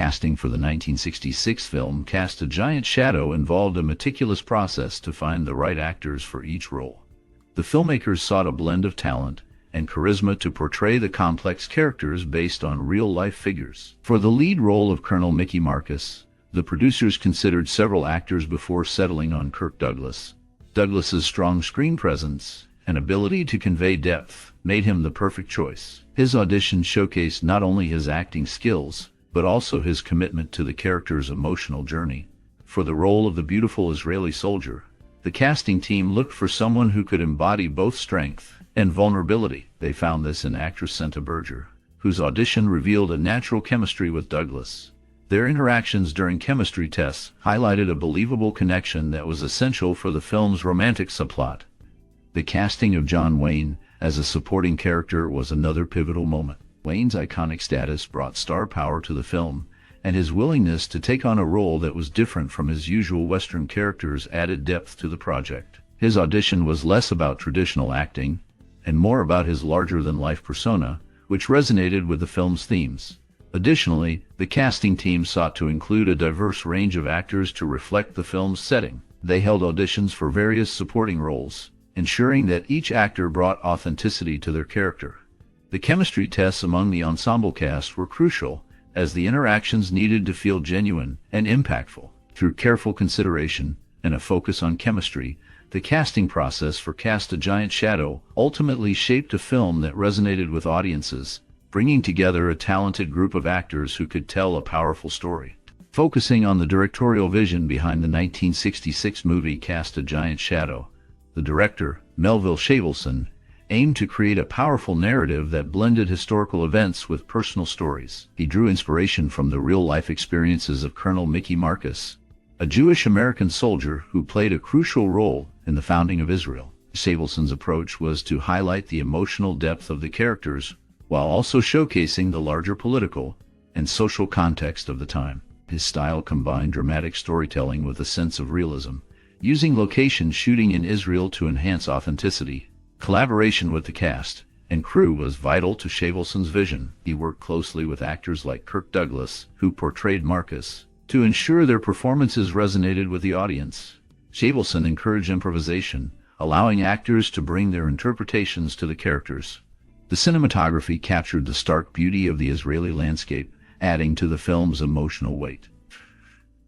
Casting for the 1966 film Cast a Giant Shadow involved a meticulous process to find the right actors for each role. The filmmakers sought a blend of talent and charisma to portray the complex characters based on real-life figures. For the lead role of Colonel Mickey Marcus, the producers considered several actors before settling on Kirk Douglas. Douglas's strong screen presence and ability to convey depth made him the perfect choice. His audition showcased not only his acting skills, but also his commitment to the character's emotional journey. For the role of the beautiful Israeli soldier, the casting team looked for someone who could embody both strength and vulnerability. They found this in actress Senta Berger, whose audition revealed a natural chemistry with Douglas. Their interactions during chemistry tests highlighted a believable connection that was essential for the film's romantic subplot. The casting of John Wayne as a supporting character was another pivotal moment. Wayne's iconic status brought star power to the film, and his willingness to take on a role that was different from his usual Western characters added depth to the project. His audition was less about traditional acting, and more about his larger-than-life persona, which resonated with the film's themes. Additionally, the casting team sought to include a diverse range of actors to reflect the film's setting. They held auditions for various supporting roles, ensuring that each actor brought authenticity to their character. The chemistry tests among the ensemble cast were crucial, as the interactions needed to feel genuine and impactful. Through careful consideration and a focus on chemistry, the casting process for Cast a Giant Shadow ultimately shaped a film that resonated with audiences, bringing together a talented group of actors who could tell a powerful story. Focusing on the directorial vision behind the 1966 movie Cast a Giant Shadow, the director, Melville Shavelson, aimed to create a powerful narrative that blended historical events with personal stories. He drew inspiration from the real-life experiences of Colonel Mickey Marcus, a Jewish-American soldier who played a crucial role in the founding of Israel. Shavelson's approach was to highlight the emotional depth of the characters while also showcasing the larger political and social context of the time. His style combined dramatic storytelling with a sense of realism, using location shooting in Israel to enhance authenticity. Collaboration with the cast and crew was vital to Shavelson's vision. He worked closely with actors like Kirk Douglas, who portrayed Marcus, to ensure their performances resonated with the audience. Shavelson encouraged improvisation, allowing actors to bring their interpretations to the characters. The cinematography captured the stark beauty of the Israeli landscape, adding to the film's emotional weight.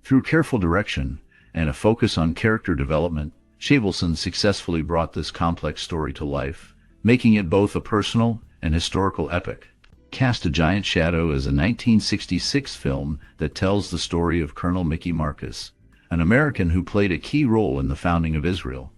Through careful direction and a focus on character development, Shavelson successfully brought this complex story to life, making it both a personal and historical epic. Cast a Giant Shadow is a 1966 film that tells the story of Colonel Mickey Marcus, an American who played a key role in the founding of Israel.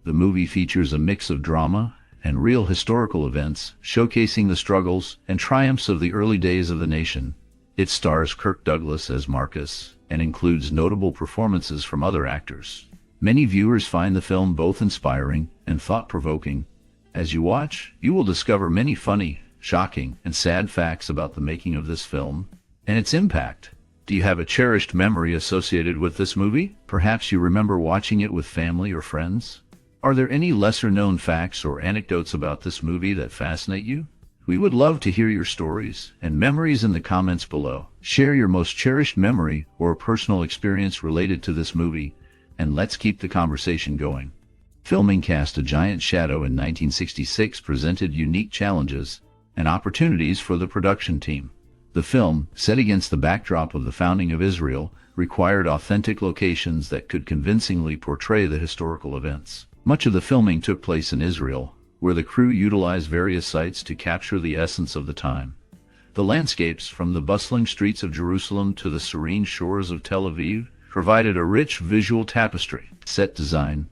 The movie features a mix of drama and real historical events, showcasing the struggles and triumphs of the early days of the nation. It stars Kirk Douglas as Marcus and includes notable performances from other actors. Many viewers find the film both inspiring and thought-provoking. As you watch, you will discover many funny, shocking, and sad facts about the making of this film and its impact. Do you have a cherished memory associated with this movie? Perhaps you remember watching it with family or friends? Are there any lesser-known facts or anecdotes about this movie that fascinate you? We would love to hear your stories and memories in the comments below. Share your most cherished memory or personal experience related to this movie, and let's keep the conversation going. Filming Cast a Giant Shadow in 1966 presented unique challenges and opportunities for the production team. The film, set against the backdrop of the founding of Israel, required authentic locations that could convincingly portray the historical events. Much of the filming took place in Israel, where the crew utilized various sites to capture the essence of the time. The landscapes, from the bustling streets of Jerusalem to the serene shores of Tel Aviv, provided a rich visual tapestry. Set design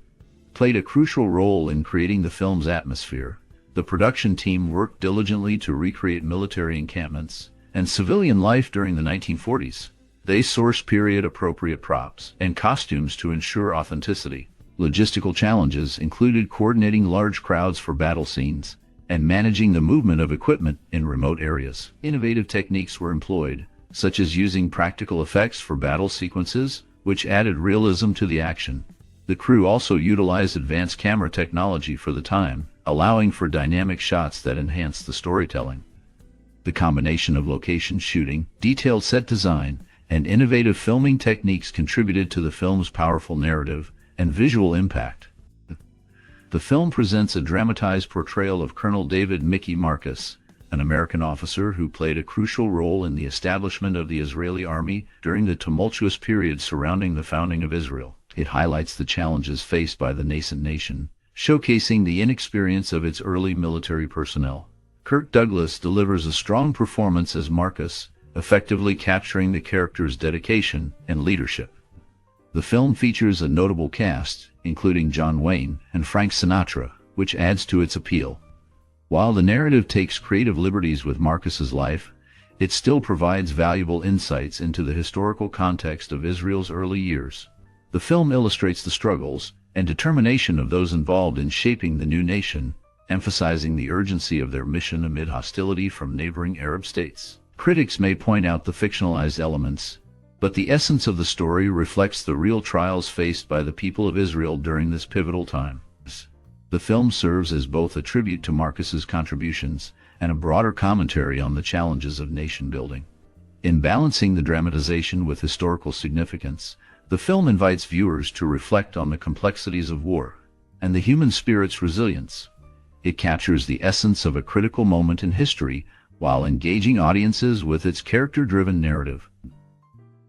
played a crucial role in creating the film's atmosphere. The production team worked diligently to recreate military encampments and civilian life during the 1940s. They sourced period-appropriate props and costumes to ensure authenticity. Logistical challenges included coordinating large crowds for battle scenes and managing the movement of equipment in remote areas. Innovative techniques were employed, such as using practical effects for battle sequences, which added realism to the action. The crew also utilized advanced camera technology for the time, allowing for dynamic shots that enhanced the storytelling. The combination of location shooting, detailed set design, and innovative filming techniques contributed to the film's powerful narrative and visual impact. The film presents a dramatized portrayal of Colonel David Mickey Marcus, an American officer who played a crucial role in the establishment of the Israeli army during the tumultuous period surrounding the founding of Israel. It highlights the challenges faced by the nascent nation, showcasing the inexperience of its early military personnel. Kirk Douglas delivers a strong performance as Marcus, effectively capturing the character's dedication and leadership. The film features a notable cast, including John Wayne and Frank Sinatra, which adds to its appeal. While the narrative takes creative liberties with Marcus's life, it still provides valuable insights into the historical context of Israel's early years. The film illustrates the struggles and determination of those involved in shaping the new nation, emphasizing the urgency of their mission amid hostility from neighboring Arab states. Critics may point out the fictionalized elements, but the essence of the story reflects the real trials faced by the people of Israel during this pivotal time. The film serves as both a tribute to Marcus's contributions and a broader commentary on the challenges of nation-building. In balancing the dramatization with historical significance, the film invites viewers to reflect on the complexities of war and the human spirit's resilience. It captures the essence of a critical moment in history while engaging audiences with its character-driven narrative.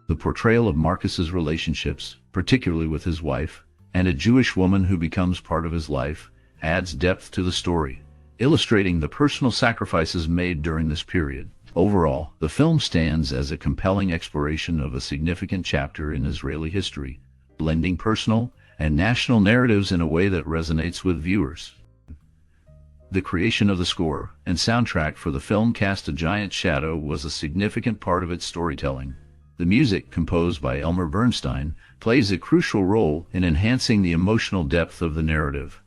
The portrayal of Marcus's relationships, particularly with his wife, and a Jewish woman who becomes part of his life, adds depth to the story, illustrating the personal sacrifices made during this period. Overall, the film stands as a compelling exploration of a significant chapter in Israeli history, blending personal and national narratives in a way that resonates with viewers. The creation of the score and soundtrack for the film Cast a Giant Shadow was a significant part of its storytelling. The music, composed by Elmer Bernstein, plays a crucial role in enhancing the emotional depth of the narrative.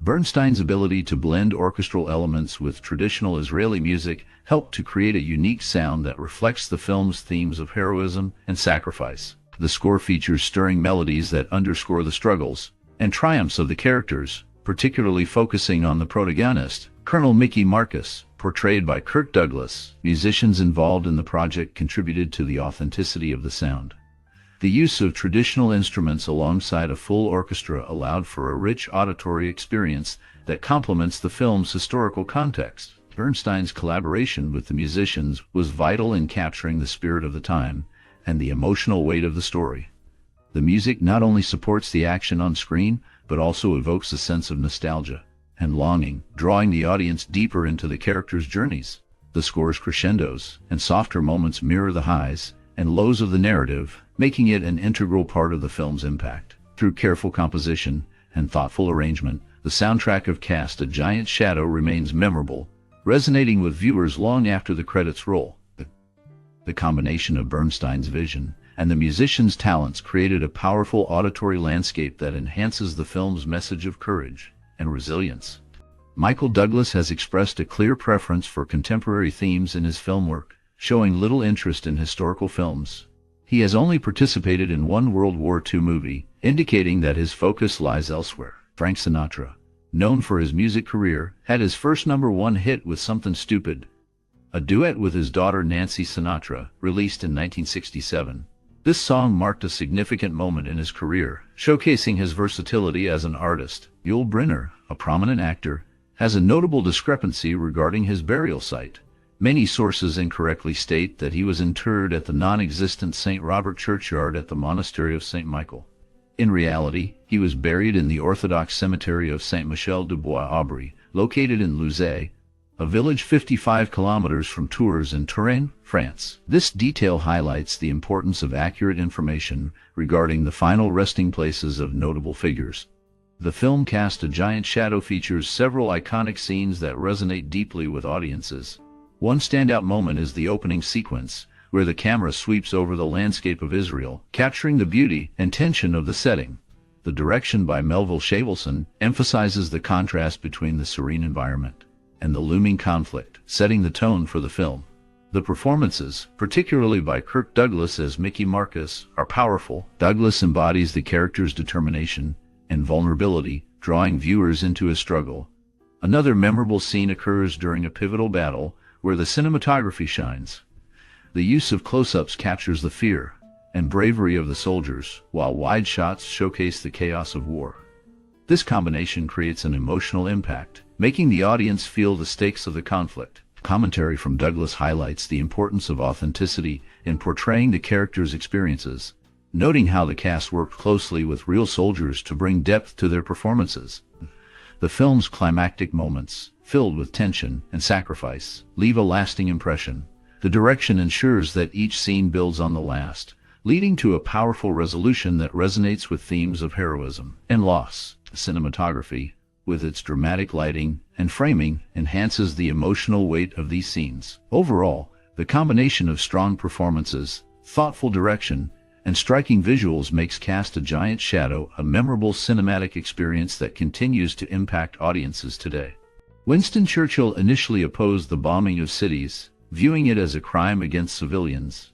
Bernstein's ability to blend orchestral elements with traditional Israeli music helped to create a unique sound that reflects the film's themes of heroism and sacrifice. The score features stirring melodies that underscore the struggles and triumphs of the characters, particularly focusing on the protagonist, Colonel Mickey Marcus, portrayed by Kirk Douglas. Musicians involved in the project contributed to the authenticity of the sound. The use of traditional instruments alongside a full orchestra allowed for a rich auditory experience that complements the film's historical context. Bernstein's collaboration with the musicians was vital in capturing the spirit of the time and the emotional weight of the story. The music not only supports the action on screen, but also evokes a sense of nostalgia and longing, drawing the audience deeper into the characters' journeys. The score's crescendos and softer moments mirror the highs and lows of the narrative, making it an integral part of the film's impact. Through careful composition and thoughtful arrangement, the soundtrack of Cast a Giant Shadow remains memorable, resonating with viewers long after the credits roll. The combination of Bernstein's vision and the musicians' talents created a powerful auditory landscape that enhances the film's message of courage and resilience. Michael Douglas has expressed a clear preference for contemporary themes in his film work, showing little interest in historical films. He has only participated in one World War II movie, indicating that his focus lies elsewhere. Frank Sinatra, known for his music career, had his first #1 hit with Something Stupid, a duet with his daughter Nancy Sinatra, released in 1967. This song marked a significant moment in his career, showcasing his versatility as an artist. Yul Brynner, a prominent actor, has a notable discrepancy regarding his burial site. Many sources incorrectly state that he was interred at the non-existent St. Robert churchyard at the monastery of St. Michael. In reality, he was buried in the Orthodox cemetery of St. Michel du Bois-Aubry, located in Louzet, a village 55 kilometers from Tours in Touraine, France. This detail highlights the importance of accurate information regarding the final resting places of notable figures. The film Cast a Giant Shadow features several iconic scenes that resonate deeply with audiences. One standout moment is the opening sequence, where the camera sweeps over the landscape of Israel, capturing the beauty and tension of the setting. The direction by Melville Shavelson emphasizes the contrast between the serene environment and the looming conflict, setting the tone for the film. The performances, particularly by Kirk Douglas as Mickey Marcus, are powerful. Douglas embodies the character's determination and vulnerability, drawing viewers into his struggle. Another memorable scene occurs during a pivotal battle, where the cinematography shines. The use of close-ups captures the fear and bravery of the soldiers, while wide shots showcase the chaos of war. This combination creates an emotional impact, making the audience feel the stakes of the conflict. Commentary from Douglas highlights the importance of authenticity in portraying the characters' experiences, noting how the cast worked closely with real soldiers to bring depth to their performances. The film's climactic moments, filled with tension and sacrifice, leave a lasting impression. The direction ensures that each scene builds on the last, leading to a powerful resolution that resonates with themes of heroism and loss. Cinematography, with its dramatic lighting and framing, enhances the emotional weight of these scenes. Overall, the combination of strong performances, thoughtful direction, and striking visuals makes Cast a Giant Shadow a memorable cinematic experience that continues to impact audiences today. Winston Churchill initially opposed the bombing of cities, viewing it as a crime against civilians.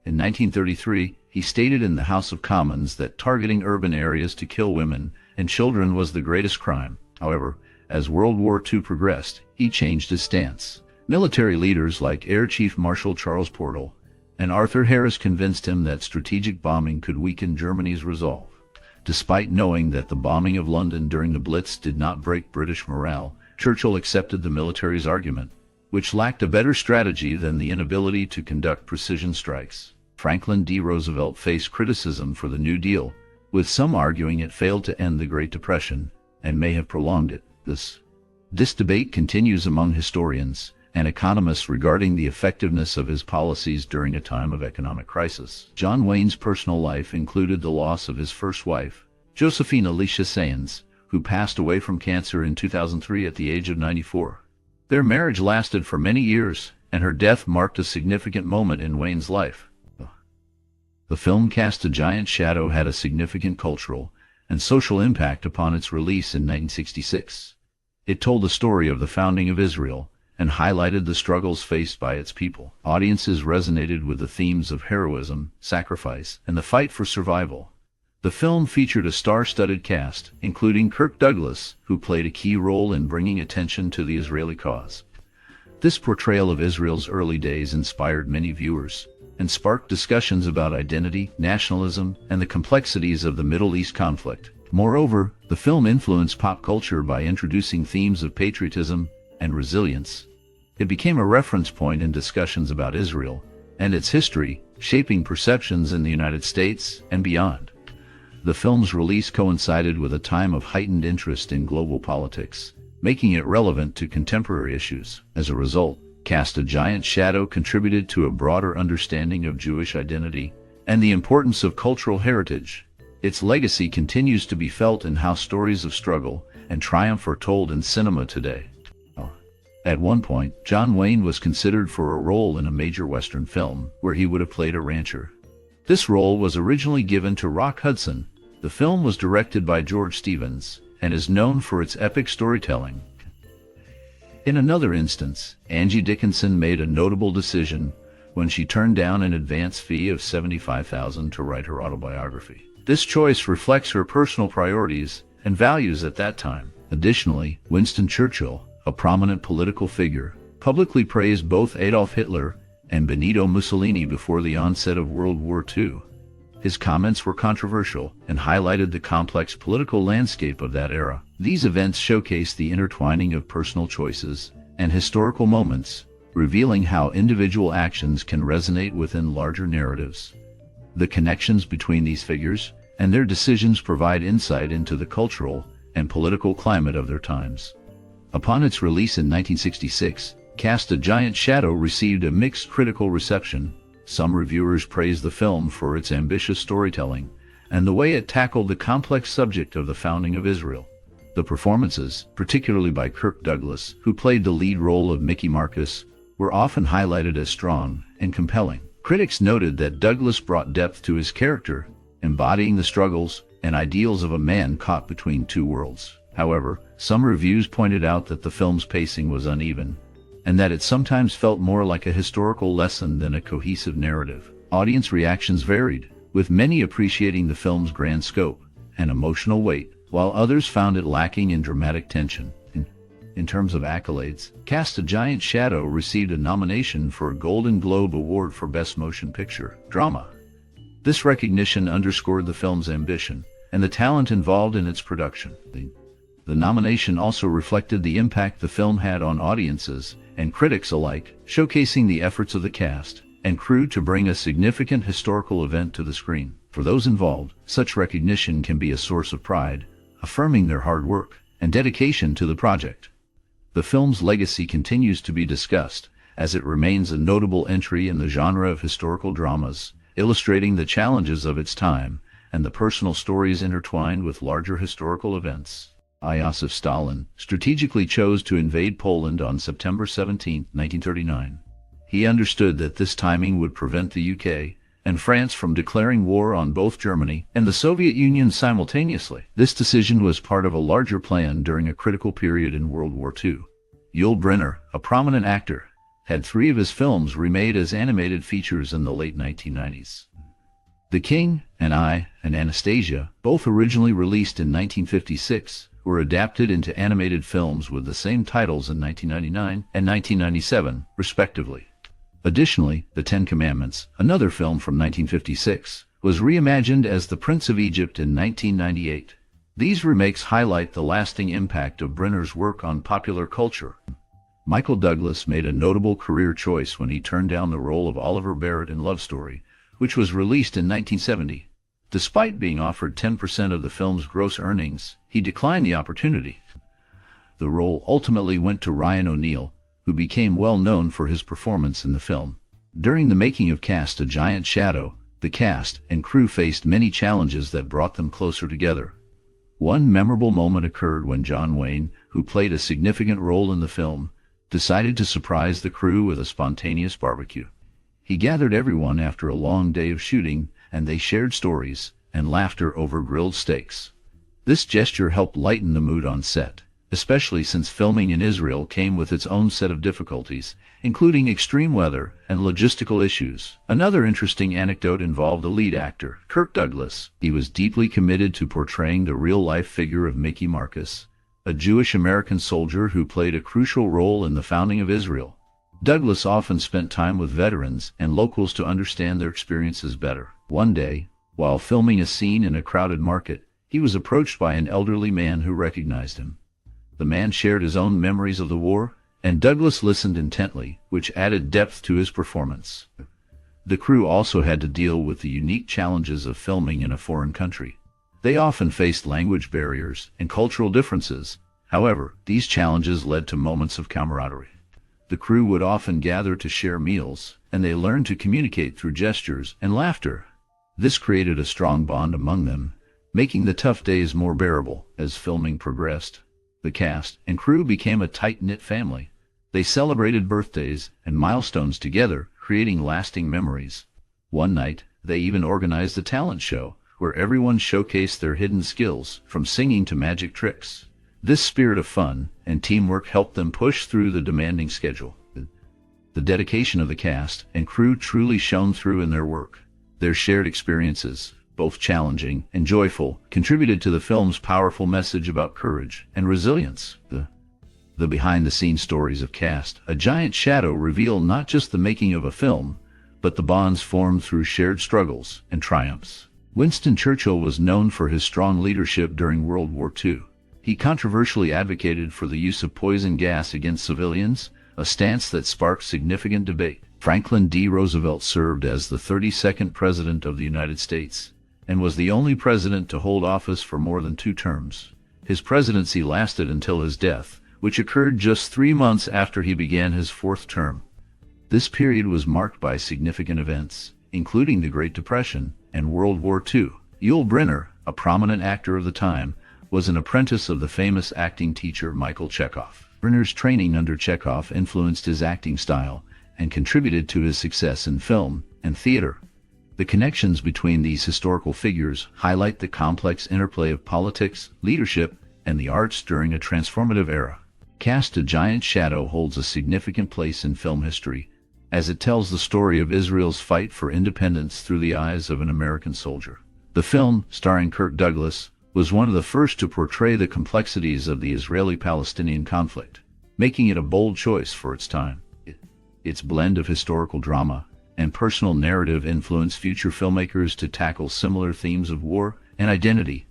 In 1933, he stated in the House of Commons that targeting urban areas to kill women and children was the greatest crime. However, as World War II progressed, he changed his stance. Military leaders like Air Chief Marshal Charles Portal and Arthur Harris convinced him that strategic bombing could weaken Germany's resolve. Despite knowing that the bombing of London during the Blitz did not break British morale, Churchill accepted the military's argument, which lacked a better strategy than the inability to conduct precision strikes. Franklin D. Roosevelt faced criticism for the New Deal, with some arguing it failed to end the Great Depression and may have prolonged it. This debate continues among historians and economists regarding the effectiveness of his policies during a time of economic crisis. John Wayne's personal life included the loss of his first wife, Josephine Alicia Sayens, who passed away from cancer in 2003 at the age of 94. Their marriage lasted for many years, and her death marked a significant moment in Wayne's life. The film Cast a Giant Shadow had a significant cultural and social impact upon its release in 1966. It told the story of the founding of Israel and highlighted the struggles faced by its people. Audiences resonated with the themes of heroism, sacrifice, and the fight for survival. The film featured a star-studded cast, including Kirk Douglas, who played a key role in bringing attention to the Israeli cause. This portrayal of Israel's early days inspired many viewers and sparked discussions about identity, nationalism, and the complexities of the Middle East conflict. Moreover, the film influenced pop culture by introducing themes of patriotism and resilience. It became a reference point in discussions about Israel and its history, shaping perceptions in the United States and beyond. The film's release coincided with a time of heightened interest in global politics, making it relevant to contemporary issues. As a result, Cast a Giant Shadow contributed to a broader understanding of Jewish identity and the importance of cultural heritage. Its legacy continues to be felt in how stories of struggle and triumph are told in cinema today. At one point, John Wayne was considered for a role in a major Western film where he would have played a rancher. This role was originally given to Rock Hudson. The film was directed by George Stevens and is known for its epic storytelling. In another instance, Angie Dickinson made a notable decision when she turned down an advance fee of $75,000 to write her autobiography. This choice reflects her personal priorities and values at that time. Additionally, Winston Churchill, a prominent political figure, publicly praised both Adolf Hitler and Benito Mussolini before the onset of World War II. His comments were controversial and highlighted the complex political landscape of that era. These events showcase the intertwining of personal choices and historical moments, revealing how individual actions can resonate within larger narratives. The connections between these figures and their decisions provide insight into the cultural and political climate of their times. Upon its release in 1966, Cast a Giant Shadow received a mixed critical reception. Some reviewers praised the film for its ambitious storytelling and the way it tackled the complex subject of the founding of Israel. The performances, particularly by Kirk Douglas, who played the lead role of Mickey Marcus, were often highlighted as strong and compelling. Critics noted that Douglas brought depth to his character, embodying the struggles and ideals of a man caught between two worlds. However, some reviews pointed out that the film's pacing was uneven, and that it sometimes felt more like a historical lesson than a cohesive narrative. Audience reactions varied, with many appreciating the film's grand scope and emotional weight, while others found it lacking in dramatic tension. In In terms of accolades, Cast a Giant Shadow received a nomination for a Golden Globe Award for Best Motion Picture Drama. This recognition underscored the film's ambition and the talent involved in its production. The nomination also reflected the impact the film had on audiences and critics alike, showcasing the efforts of the cast and crew to bring a significant historical event to the screen. For those involved, such recognition can be a source of pride, affirming their hard work and dedication to the project. The film's legacy continues to be discussed, as it remains a notable entry in the genre of historical dramas, illustrating the challenges of its time and the personal stories intertwined with larger historical events. Iosif Stalin strategically chose to invade Poland on September 17, 1939. He understood that this timing would prevent the UK and France from declaring war on both Germany and the Soviet Union simultaneously. This decision was part of a larger plan during a critical period in World War II. Yul Brynner, a prominent actor, had 3 of his films remade as animated features in the late 1990s. The King and I and Anastasia, both originally released in 1956, were adapted into animated films with the same titles in 1999 and 1997, respectively. Additionally, The Ten Commandments, another film from 1956, was reimagined as The Prince of Egypt in 1998. These remakes highlight the lasting impact of Brynner's work on popular culture. Michael Douglas made a notable career choice when he turned down the role of Oliver Barrett in Love Story, which was released in 1970. Despite being offered 10% of the film's gross earnings, he declined the opportunity. The role ultimately went to Ryan O'Neal, who became well known for his performance in the film. During the making of Cast a Giant Shadow, the cast and crew faced many challenges that brought them closer together. One memorable moment occurred when John Wayne, who played a significant role in the film, decided to surprise the crew with a spontaneous barbecue. He gathered everyone after a long day of shooting, and they shared stories and laughter over grilled steaks. This gesture helped lighten the mood on set, especially since filming in Israel came with its own set of difficulties, including extreme weather and logistical issues. Another interesting anecdote involved the lead actor, Kirk Douglas. He was deeply committed to portraying the real-life figure of Mickey Marcus, a Jewish-American soldier who played a crucial role in the founding of Israel. Douglas often spent time with veterans and locals to understand their experiences better. One day, while filming a scene in a crowded market, he was approached by an elderly man who recognized him. The man shared his own memories of the war, and Douglas listened intently, which added depth to his performance. The crew also had to deal with the unique challenges of filming in a foreign country. They often faced language barriers and cultural differences. However, these challenges led to moments of camaraderie. The crew would often gather to share meals, and they learned to communicate through gestures and laughter. This created a strong bond among them, making the tough days more bearable. As filming progressed, the cast and crew became a tight-knit family. They celebrated birthdays and milestones together, creating lasting memories. One night, they even organized a talent show, where everyone showcased their hidden skills, from singing to magic tricks. This spirit of fun and teamwork helped them push through the demanding schedule. The dedication of the cast and crew truly shone through in their work. Their shared experiences, both challenging and joyful, contributed to the film's powerful message about courage and resilience. The behind-the-scenes stories of Cast a Giant Shadow reveal not just the making of a film, but the bonds formed through shared struggles and triumphs. Winston Churchill was known for his strong leadership during World War II. He controversially advocated for the use of poison gas against civilians, a stance that sparked significant debate. Franklin D. Roosevelt served as the 32nd President of the United States, and was the only president to hold office for more than 2 terms. His presidency lasted until his death, which occurred just 3 months after he began his 4th term. This period was marked by significant events, including the Great Depression and World War II. Yul Brynner, a prominent actor of the time, was an apprentice of the famous acting teacher Michael Chekhov. Brynner's training under Chekhov influenced his acting style and contributed to his success in film and theater. The connections between these historical figures highlight the complex interplay of politics, leadership, and the arts during a transformative era. Cast a Giant Shadow holds a significant place in film history, as it tells the story of Israel's fight for independence through the eyes of an American soldier. The film, starring Kirk Douglas, was one of the first to portray the complexities of the Israeli-Palestinian conflict. making it a bold choice for its time. Its blend of historical drama and personal narrative influenced future filmmakers to tackle similar themes of war and identity.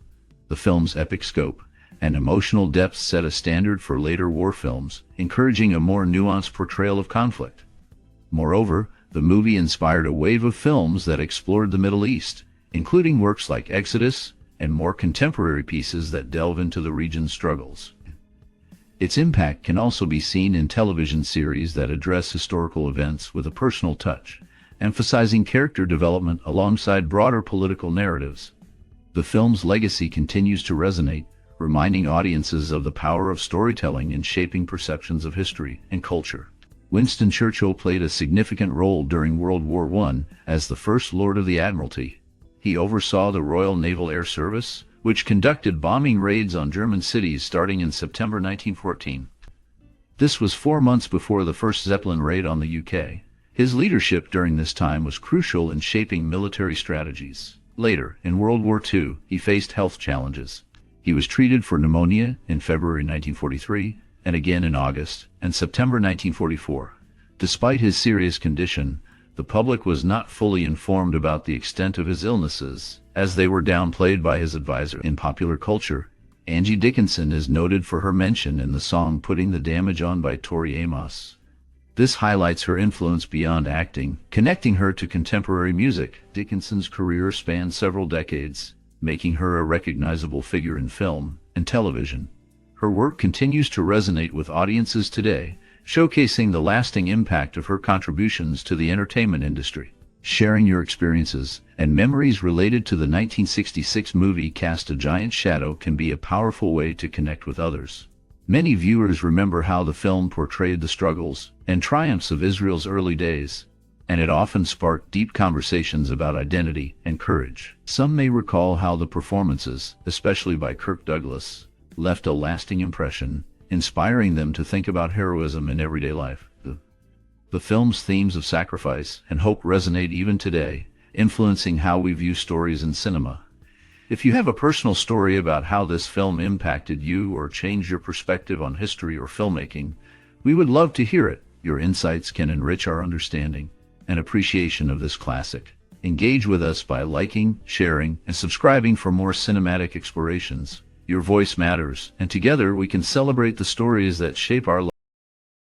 The film's epic scope and emotional depth set a standard for later war films, encouraging a more nuanced portrayal of conflict. Moreover, the movie inspired a wave of films that explored the Middle East, including works like Exodus and more contemporary pieces that delve into the region's struggles. Its impact can also be seen in television series that address historical events with a personal touch, emphasizing character development alongside broader political narratives. The film's legacy continues to resonate, reminding audiences of the power of storytelling in shaping perceptions of history and culture. Winston Churchill played a significant role during World War I as the First Lord of the Admiralty. He oversaw the Royal Naval Air Service, which conducted bombing raids on German cities starting in September 1914. This was 4 months before the first Zeppelin raid on the UK. His leadership during this time was crucial in shaping military strategies. Later, in World War II, he faced health challenges. He was treated for pneumonia in February 1943, and again in August and September 1944. Despite his serious condition, the public was not fully informed about the extent of his illnesses, as they were downplayed by his advisor. In popular culture, Angie Dickinson is noted for her mention in the song Putting the Damage On by Tori Amos. This highlights her influence beyond acting, connecting her to contemporary music. Dickinson's career spanned several decades, making her a recognizable figure in film and television. Her work continues to resonate with audiences today, showcasing the lasting impact of her contributions to the entertainment industry. Sharing your experiences and memories related to the 1966 movie Cast a Giant Shadow can be a powerful way to connect with others. Many viewers remember how the film portrayed the struggles and triumphs of Israel's early days, and it often sparked deep conversations about identity and courage. Some may recall how the performances, especially by Kirk Douglas, left a lasting impression, inspiring them to think about heroism in everyday life. The film's themes of sacrifice and hope resonate even today, influencing how we view stories in cinema. If you have a personal story about how this film impacted you or changed your perspective on history or filmmaking, we would love to hear it. Your insights can enrich our understanding and appreciation of this classic. Engage with us by liking, sharing, and subscribing for more cinematic explorations. Your voice matters, and together we can celebrate the stories that shape our